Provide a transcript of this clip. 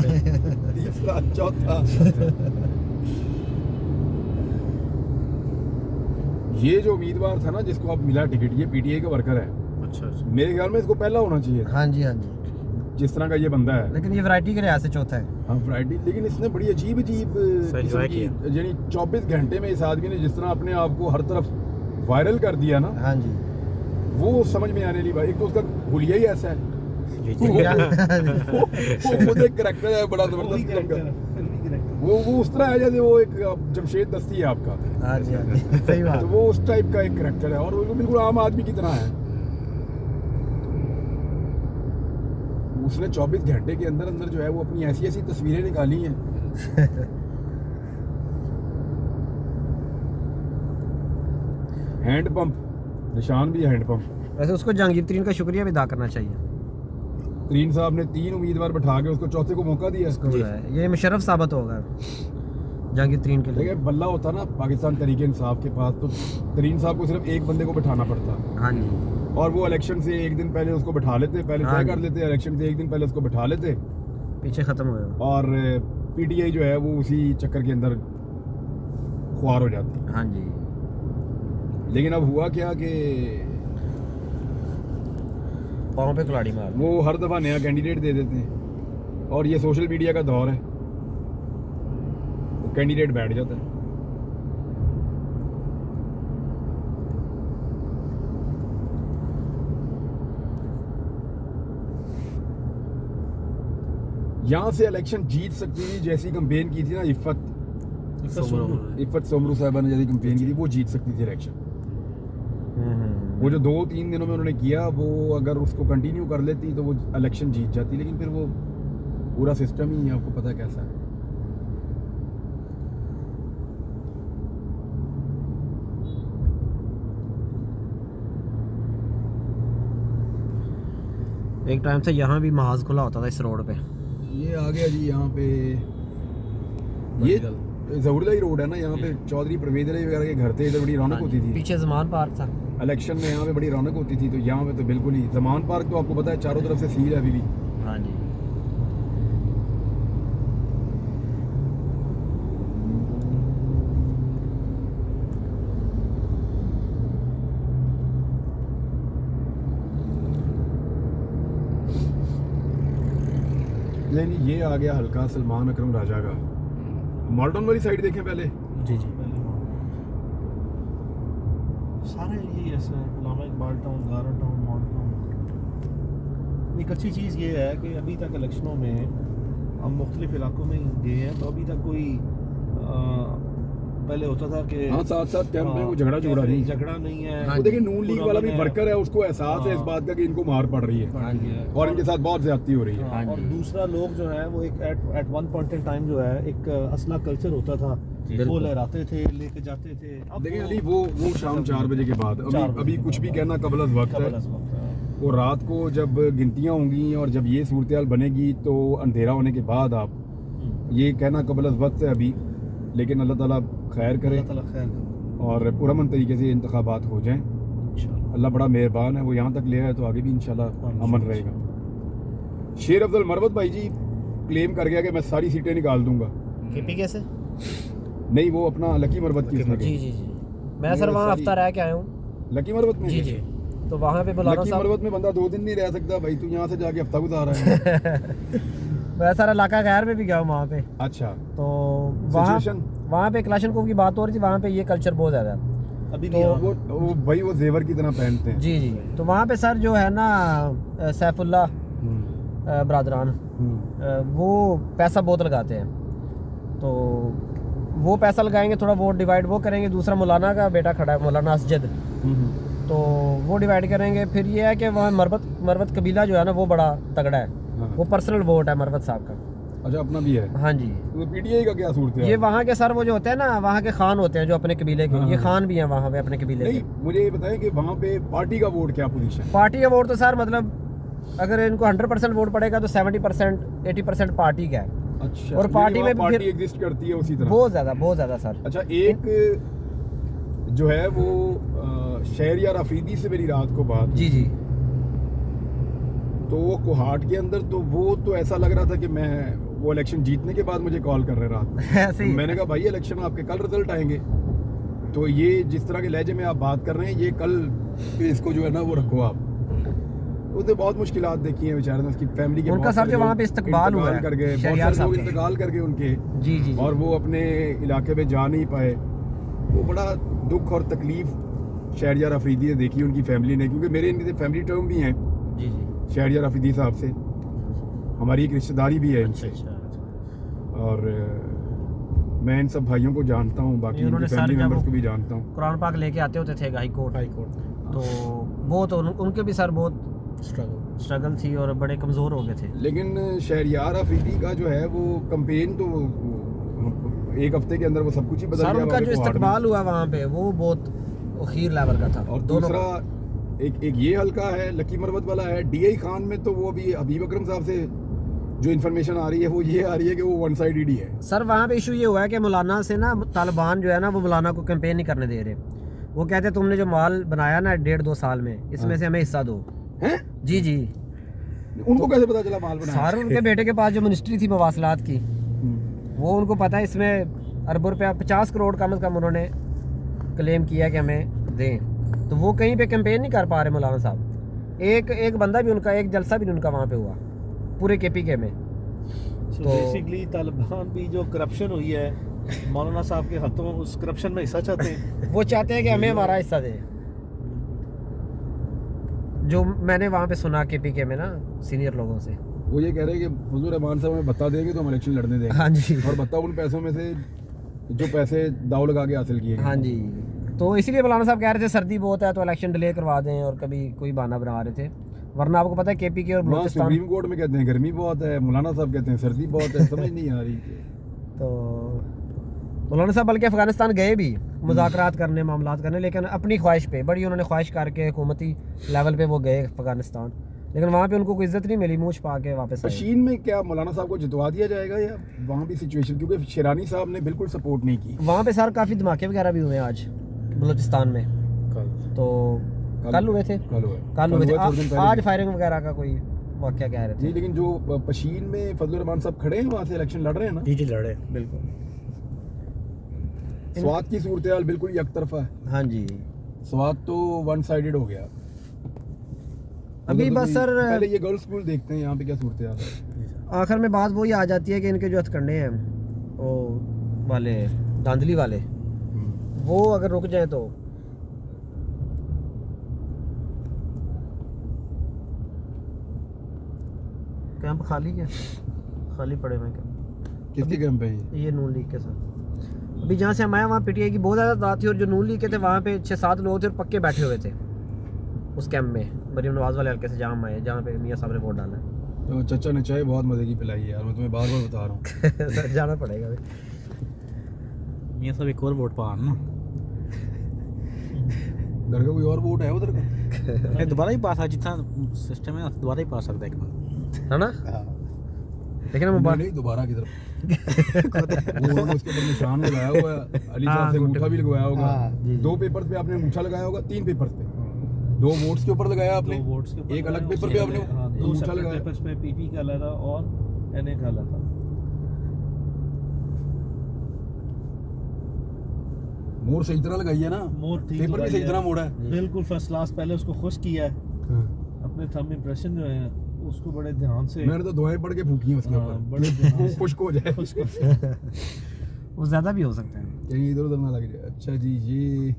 तीसरा चौथा। ये जो उम्मीदवार था ना जिसको अब मिला टिकट, ये पीटीआई का वर्कर है। अच्छा मेरे ख्याल में इसको पहला होना चाहिए था, हाँ जी हाँ जी, जिस तरह का ये बंदा है। लेकिन ये वैरायटी के लिहाज से चौथा है। हाँ वैरायटी, लेकिन इसने बड़ी अजीब अजीब enjoy किया। यानी 24 घंटे में इस आदमी ने जिस तरह अपने आप को हर तरफ वायरल कर दिया ना, हाँ जी, वो समझ में आने ली भाई। एक तो उसका हुलिया ही ऐसा है, वो खुद एक करैक्टर है बड़ा जबरदस्त किस्म का। वो उस तरह है जैसे वो एक जमशेद दस्ती है आपका। हाँ जी हाँ जी, सही बात। तो वो उस टाइप का एक करैक्टर है और वो बिल्कुल आम आदमी की तरह है। उसने 24 घंटे के अंदर अंदर जो है वो अपनी ऐसी ऐसी तस्वीरें निकाली हैं। हैंड पंप, निशान भी है हैंड पंप। वैसे उसको जहांगीर तरीन का शुक्रिया भी अदा करना चाहिए। तरीन साहब ने 3 उम्मीदवार बैठा के उसको चौथे को मौका दिया। जी, ये मुशर्रफ साबित होगा जहांगीर तरीन के लिए। देखिए बल्ला होता ना पाकिस्तान तरीके इंसाफ के पास, तो तरीन साहब को सिर्फ एक बंदे को बैठाना पड़ता, हाँ जी, और वो इलेक्शन से एक दिन पहले उसको बैठा लेते, पहले हाँ तय जी। कर लेते, इलेक्शन से एक दिन पहले उसको बैठा लेते, पीछे खत्म हुए। और पीटीआई जो है वो उसी चक्कर के अंदर ख्वार हो जाती। हाँ जी, लेकिन अब हुआ क्या कि पाँव पे कुल्हाड़ी मार। वो हर दफा नया कैंडिडेट दे देते हैं, और ये सोशल मीडिया का दौर है, वो कैंडिडेट बैठ जाता है। यहाँ से इलेक्शन जीत सकती थी, जैसी कंपेन की थी ना इफ़त सोमरू साहबा ने जैसी कंपेन की थी, वो जीत सकती थी इलेक्शन। वो जो 2-3 दिनों में उन्होंने किया, वो अगर उसको कंटिन्यू कर लेती तो वो इलेक्शन जीत जाती। लेकिन फिर वो पूरा सिस्टम ही आपको पता है कैसा है। एक टाइम से यहाँ भी महाज खुला होता था इस रोड पे। ये आ गया जी यहाँ पे, ये जहूरलाई रोड है ना, यहाँ पे चौधरी परवेज अली वगैरह के घर थे, इधर बड़ी रौनक होती थी। पीछे जमान पार्क था, इलेक्शन में यहाँ पे बड़ी रौनक होती थी। तो यहाँ पे तो बिल्कुल ही, जमान पार्क तो आपको पता है चारों तरफ से सील है अभी भी। हाँ जी, नहीं ये आ गया हल्का सलमान अकरम राजा का। मॉल्टन वाली साइड देखें पहले। जी जी, सारे यही ऐसे हैं, इलामा इकबाल टाउन, गारा टाउन, मॉल टाउन। एक अच्छी चीज़ ये है कि अभी तक इलेक्शनों में हम मुख्तलिफ इलाकों में गए हैं, तो अभी तक कोई पहले होता था कि हाँ, साथ साथ कैंप में वो झगड़ा नहीं है। वो देखिए नून लीग वाला भी वर्कर है, उसको एहसास है इस बात का कि इनको मार पड़ रही है हाँ जी, और इनके साथ बहुत ज्यादती हो रही है। हाँ, और दूसरा लोग जो है वो एक at one point in time जो है एक असला कल्चर होता था, वो लहराते थे, लेके जाते थे। अब देखिए अली वो शाम 4 बजे के बाद, अभी कुछ भी कहना कबल अज़ वक्त है। वो रात को जब गिनतियाँ होंगी और जब ये सूरत हाल बनेगी तो अंधेरा होने के बाद आप ये कहना कबल अज़ वक्त है अभी, लेकिन अल्लाह ताला खैर करे और पुरअमन तरीके से इंतखाबात हो जाएं। अल्लाह बड़ा मेहरबान है, वो यहाँ तक ले आए तो आगे भी इंशाल्लाह अमन रहेगा। शेर अफजल मरवत भाई जी क्लेम कर गया कि मैं सारी सीटें निकाल दूंगा। केपी कैसे? नहीं, वो अपना लकी मरवत की उसने जी जी जी, मैं सर वहाँ हफ्ता रह के आया हूँ। लकी मरवत में। जी जी, तो वहाँ पे बुलाना लकी मरवत में बंदा 2 दिन नहीं रह सकता भाई, तू यहाँ से जाके हफ्ता गुजार रहा है। मैं सारा इलाका गैर में भी गया हूँ वहाँ पे। अच्छा, तो वहाँ पे क्लाशनकोव की बात हो रही थी, वहाँ पे ये कल्चर बहुत ज़्यादा है अभी तो वो भाई वो जेवर की तरह पहनते हैं। जी जी, तो वहाँ पे सर जो है ना सैफुल्ला बरादरान, वो पैसा बहुत लगाते हैं। तो वो पैसा लगाएंगे, थोड़ा वोट डिवाइड वो करेंगे। दूसरा मौलाना का बेटा खड़ा है, मौलाना असजद, तो वो डिवाइड करेंगे। फिर ये है कि वहाँ मरवत कबीला जो है ना वो बड़ा तगड़ा है। वो पर्सनल वोट है मरवत साहब का। अच्छा, अपना भी है। हाँ जी, तो पीटीआई का क्या सूरत है? ये वहाँ के सर वो जो होते हैं ना, वहाँ के खान होते हैं जो अपने कबीले के, ये खान भी हैं वहाँ पे अपने कबीले नहीं, के। मुझे ये बताएं कि वहाँ पे पार्टी का वोट क्या पोजीशन? पार्टी का वोट तो सर मतलब अगर इनको 100% वोट पड़ेगा तो 70% 80% पार्टी का है। अच्छा, और पार्टी में पार्टी फिर एग्जिस्ट करती है उसी तरह। बहुत ज़्यादा सर। अच्छा, एक जो है वो शहरियार अफरीदी से मेरी रात को बात, जी जी, तो वो कोहाट के अंदर तो वो तो ऐसा लग रहा था कि मैं वो इलेक्शन जीतने के बाद मुझे कॉल कर रहे रात में। ऐसे ही मैंने कहा भाई इलेक्शन आपके कल रिजल्ट आएंगे, तो ये जिस तरह के लहजे में आप बात कर रहे हैं ये कल इसको जो है ना वो रखो आप। उसने बहुत मुश्किलात देखी हैं बेचारे ने, उसकी फैमिली के उनका बहुत सर सारे जो वहाँ लोग पे इस्तकबाल हुआ है कर गए, बहुत शहरियार सारे लोग साहब का। इंतकाल कर गए उनके, जी जी और वो अपने इलाके में जा नहीं पाए। वो बड़ा दुख और तकलीफ शहरियार अफरीदी ने देखी उनकी फैमिली ने, क्योंकि मेरे इनके फैमिली टर्म भी हैं जी जी। शहरियार अफरीदी साहब से, हमारी एक रिश्तेदारी भी है इनसे। और मैं इन सब भाइयों को जानता हूँ, बाकी उन्होंने इनकी सर फैमिली जब मेम्बर्स को भी जानता हूँ। कुरान पाक लेके आते होते थे हाई कोर्ट, तो बहुत उनके भी सर बहुत स्ट्रगल थी और बड़े कमज़ोर हो गए थे। लेकिन शहरियार अफरीदी का जो है वो कंपेन तो एक हफ्ते के अंदर वो सब कुछ ही बदल सर गया उनका वहाँ जो पे कोहाट में। इस्तकबाल हुआ वहाँ पे वो बहुत अखीर लेवल का था। और दोनों दूसरा एक ये हल्का है लकी मरवत वाला है डीआई खान में, तो वो अभी हबीब अकरम साहब से जो इन्फॉर्मेशन आ रही है वो ये आ रही है कि वो वन साइडेड ही है। सर वहाँ पे इशू ये हुआ है कि मौलाना से ना तालिबान जो है ना वो मौलाना को कैंपेन नहीं करने दे रहे। वो कहते तुमने जो माल बनाया ना 1.5-2 साल में, इसमें से हमें हिस्सा दो। हैं? जी जी। उनको कैसे पता चला माल बनाया? सर उनके बेटे के पास जो मिनिस्ट्री थी मवासलात की, वो उनको पता है इसमें अरबों रुपया 50 करोड़ कम से कम उन्होंने क्लेम किया कि हमें दें। तो वो कहीं पे कैंपेन नहीं कर पा रहे मौलाना साहब। एक बंदा भी उनका, एक जलसा भी उनका वहाँ पे हुआ पूरे KPK में। तो तो- बेसिकली तालिबान भी जो करप्शन हुई है मौलाना साहब के हाथों, उस करप्शन में हिस्सा चाहते हैं। वो चाहते हैं कि हमें हमारा हिस्सा दें। जो मैंने वहाँ पे सुना KPK में ना सीनियर लोगों से। वो ये कह रहे हैं कि हुजूर रहमान साहब हमें बता देंगे तो हम इलेक्शन लड़ने देंगे। हाँ जी। और बताओ उन पैसों में से जो पैसे दाव लगा के हासिल किए गए। हाँ जी। तो इसीलिए मौलाना साहब कह रहे थे सर्दी बहुत है तो इलेक्शन डिले करवा दें, और कभी कोई बहाना बना रहे थे। वरना आपको पता है KPK और वहाँ बलूचिस्तान। सुप्रीम कोर्ट में कहते हैं गर्मी बहुत है, मौलाना साहब कहते हैं सर्दी बहुत है, समझ नहीं आ रही। तो मौलाना साहब बल्कि अफगानिस्तान गए भी मुज़ाकरात करने, मामलात करने, लेकिन अपनी ख्वाहिश पे, बड़ी उन्होंने ख्वाहिश करके हुकूमती लेवल पे वो गए अफगानिस्तान, लेकिन वहाँ पे उनको कोई इज्जत नहीं मिली, मुँह छुपा के वापस आए। पशीन में क्या मौलाना साहब को जितवा दिया जाएगा या वहाँ भी सिचुएशन, क्योंकि शेरानी साहब ने बिल्कुल सपोर्ट नहीं की। वहाँ पे सर काफ़ी धमाके वगैरह भी हुए आज बलूचिस्तान में। तो कल हुए थे, कल हुए थोड़े दिन पहले आज भी। फायरिंग वगैरह का कोई वाक़या कह रहे जी, थे। लेकिन जो पशीन में फजलुर रहमान साहब खड़े हैं वहाँ से इलेक्शन लड़ रहे हैं ना। जी लड़े बिल्कुल। स्वात की सूरत हाल बिल्कुल यकतरफा है। हाँ जी। स्वात तो वन साइडेड हो गया अभी उधर तो बस सर पहले ये गर्ल्स स्कूल देखते हैं यहाँ पे क्या सूरत हाल है। आखिर में बात वही आ जाती है कि इनके जो हथकंडे हैं वो वाले धांधली वाले, वो अगर रुक जाए तो कैंप खाली है, खाली पड़े हुए कैंप। किसके कैंप है ये नून लीग के साथ अभी जहाँ से हम आए वहाँ PTI की बहुत ज़्यादा दाद थी, और जो नून लीग के थे वहाँ पे 6-7 लोग थे और पक्के बैठे हुए थे उस कैंप में, मरीम नवाज वाले हल्के से जहाँ हम आए, जहाँ पे मियाँ साहब ने वोट डाला है। तो चचा ने चाय बहुत मजे की पिलाई है यार, मैं तुम्हें बार बार बता रहा हूँ। सर जाना पड़ेगा अभी। ये सब एक और वोट पान ना घर का कोई और वोट है उधर का? दोबारा ही पास आ, जितना सिस्टम है दोबारा ही पास सकता है एक बार। है ना, लेकिन हम नहीं दोबारा की तरफ वो उसके ऊपर निशान लगाया हुआ है, अली साहब से अंगूठा भी लगवाया होगा। हाँ, जी, जी। 2 पेपर्स पे आपने अंगूठा लगाया होगा, 3 पेपर्स पे 2 वोट्स के ऊपर लगाया आपने, 2 वोट्स के ऊपर एक अलग लगाया, पेपर पे आपने हाँ, 2 अंगूठा सेपरेट लगाया। पेपर्स पे PP का अलग था और NA का अलग था। मोड़ सही तरह लगाई है ना, मोड़ ठीक पेपर भी लगाई सही है। तरह मोड़ा है। बिल्कुल फर्स्ट क्लास। पहले उसको खुश किया है, अपने थंब इंप्रेशन जो है उसको बड़े ध्यान से, मैंने तो दुआएं पढ़ के फूकी हैं उसके हाँ, ऊपर, बड़े ध्यान वो से- खुश्क हो जाए, वो ज़्यादा भी हो सकता है। कहीं इधर उधर ना लग जाए। अच्छा जी, ये